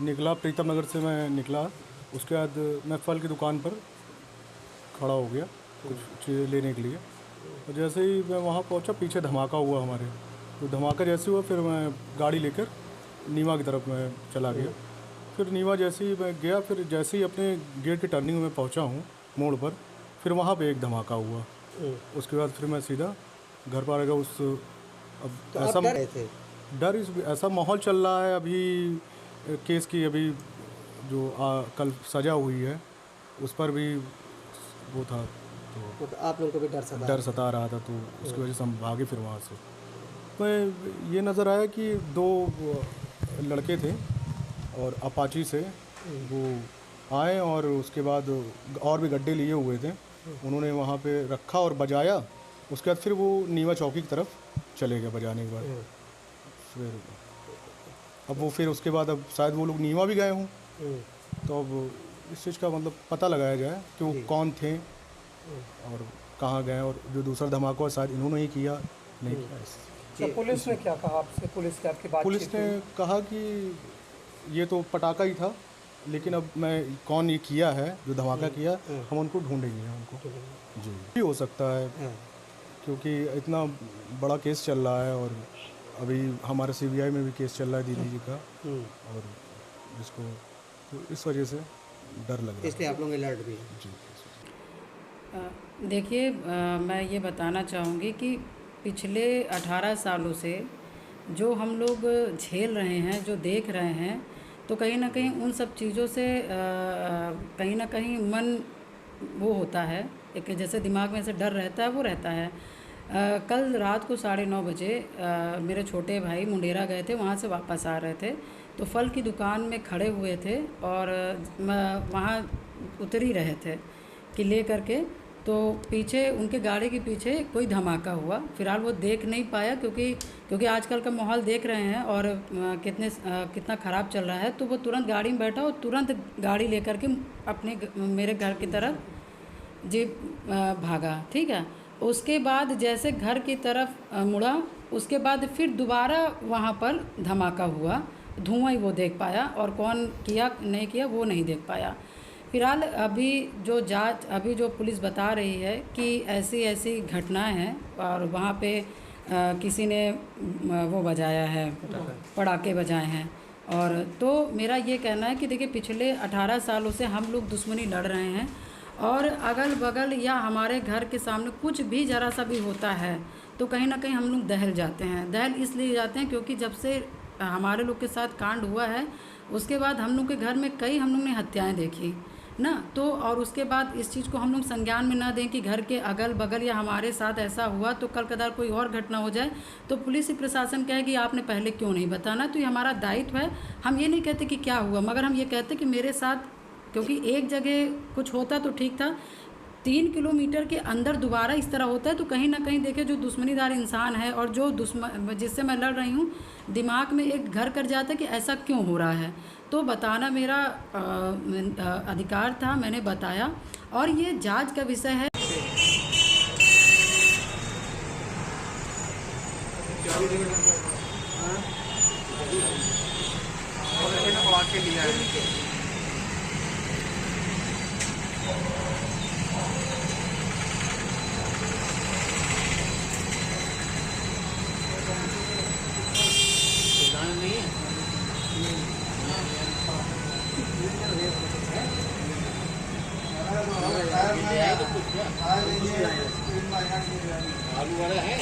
निकला प्रीतम नगर से, मैं निकला। उसके बाद मैं फल की दुकान पर खड़ा हो गया कुछ चीज़ें लेने के लिए। और जैसे ही मैं वहाँ पहुँचा, पीछे धमाका हुआ हमारे। तो धमाका जैसे हुआ, फिर मैं गाड़ी लेकर नीवा की तरफ मैं चला गया। फिर नीवा जैसे ही मैं गया, फिर जैसे ही अपने गेट की टर्निंग में पहुँचा हूँ मोड़ पर, फिर वहाँ पे एक धमाका हुआ। उसके बाद फिर मैं सीधा घर पर आ गया। अब तो ऐसा आप डर रहे थे? डर ऐसा माहौल चल रहा है अभी केस की, अभी जो कल सजा हुई है उस पर भी वो था, तो आप लोगों को भी डर सता रहा था, तो उसकी वजह से हम भागे फिर वहाँ से। तो ये नज़र आया कि दो लड़के थे और अपाची से वो आए, और उसके बाद और भी गड्ढे लिए हुए थे, उन्होंने वहाँ पे रखा और बजाया। उसके बाद फिर वो नीवा चौकी की तरफ चले गए बजाने के बाद। फिर अब वो फिर उसके बाद अब शायद वो लोग नीवा भी गए हों, तो अब इस चीज़ का मतलब पता लगाया जाए कि वो कौन थे और कहाँ गए, और जो दूसरा धमाका शायद इन्होंने ही किया, नहीं किया। तो पुलिस ने क्या कहा आपसे? पुलिस की आपकी बात? पुलिस ने कहा कि ये तो पटाखा ही था, लेकिन अब मैं कौन ये किया है जो धमाका किया, हम उनको ढूंढेंगे। उनको जी भी हो सकता है, क्योंकि इतना बड़ा केस चल रहा है, और अभी हमारे सीबीआई में भी केस चल रहा है दीदी जी का, और जिसको तो इस वजह से डर लग रहा है, इसलिए आप लोग अलर्ट भी हैं। जी। देखिए, मैं ये बताना चाहूँगी कि पिछले 18 सालों से जो हम लोग झेल रहे हैं, जो देख रहे हैं, तो कहीं ना कहीं उन सब चीज़ों से कहीं ना कहीं मन वो होता है, एक जैसे दिमाग में ऐसे डर रहता है, वो रहता है। कल रात को 9:30 बजे मेरे छोटे भाई मुंडेरा गए थे, वहाँ से वापस आ रहे थे, तो फल की दुकान में खड़े हुए थे और वहाँ उतर ही रहे थे कि ले करके, तो पीछे उनके गाड़ी के पीछे कोई धमाका हुआ। फिलहाल वो देख नहीं पाया, क्योंकि आजकल का माहौल देख रहे हैं और कितना ख़राब चल रहा है, तो वो तुरंत गाड़ी में बैठा और तुरंत गाड़ी लेकर के मेरे घर की तरफ जी भागा। ठीक है, उसके बाद जैसे घर की तरफ मुड़ा, उसके बाद फिर दोबारा वहाँ पर धमाका हुआ। धुआं ही वो देख पाया, और कौन किया नहीं किया वो नहीं देख पाया। फिलहाल अभी जो पुलिस बता रही है कि ऐसी ऐसी घटनाएं हैं, और वहाँ पे किसी ने वो बजाया है, पटाखे बजाए हैं। और तो मेरा ये कहना है कि देखिए, पिछले 18 सालों से हम लोग दुश्मनी लड़ रहे हैं, और अगल बगल या हमारे घर के सामने कुछ भी ज़रा सा भी होता है तो कहीं ना कहीं हम लोग दहल जाते हैं। दहल इसलिए जाते हैं क्योंकि जब से हमारे लोग के साथ कांड हुआ है, उसके बाद हम लोग के घर में कई हम लोग ने हत्याएं देखी ना, तो और उसके बाद इस चीज़ को हम लोग संज्ञान में ना दें कि घर के अगल बगल या हमारे साथ ऐसा हुआ तो कल कदार कोई और घटना हो जाए तो पुलिस प्रशासन कहेगी आपने पहले क्यों नहीं बताना। तो ये हमारा दायित्व है। हम ये नहीं कहते कि क्या हुआ, मगर हम ये कहते कि मेरे साथ, क्योंकि एक जगह कुछ होता तो ठीक था, 3 किलोमीटर के अंदर दोबारा इस तरह होता है, तो कहीं ना कहीं देखिए, जो दुश्मनीदार इंसान है और जो जिससे मैं लड़ रही हूँ, दिमाग में एक घर कर जाता है कि ऐसा क्यों हो रहा है। तो बताना मेरा अधिकार था, मैंने बताया, और ये जांच का विषय है। आलू वाला है।